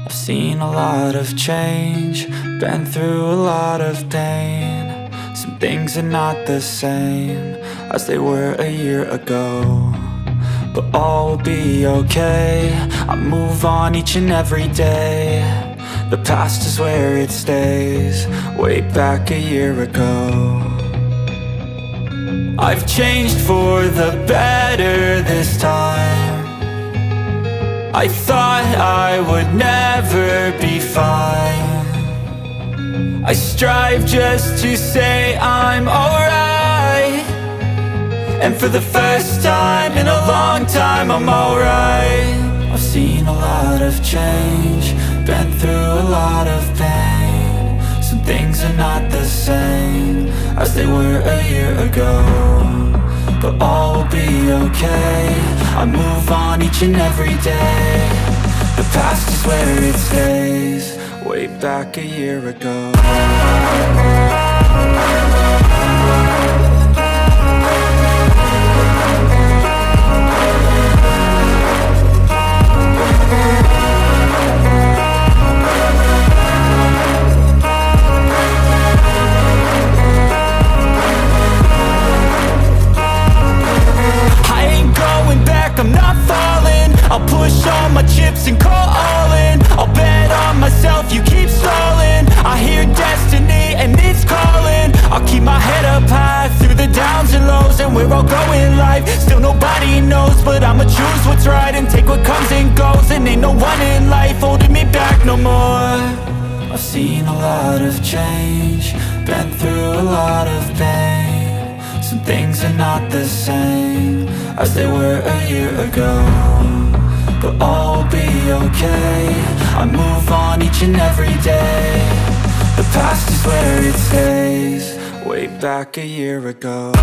I've seen a lot of change, been through a lot of pain. Some things are not the same as they were a year ago, but all will be okay. I move on each and every day. The past is where it stays, way back a year ago. I've changed for the better this time. I thought I would never be fine. I strive just to say I'm alright, and for the first time in a long time I'm alright. I've seen a lot of change, been through a lot of pain. Some things are not the same as they were a year ago, but all will be okay. I move on each and every day. The past is where it stays, way back a year ago. I'm not falling, I'll push all my chips and call all in. I'll bet on myself, you keep stalling. I hear destiny and it's calling. I'll keep my head up high through the downs and lows, and we're all going life. Still nobody knows, but I'ma choose what's right and take what comes and goes. And ain't no one in life holding me back no more. I've seen a lot of change, been through a lot of pain. Some things are not the same as they were a year ago, but all will be okay. I move on each and every day. The past is where it stays, way back a year ago.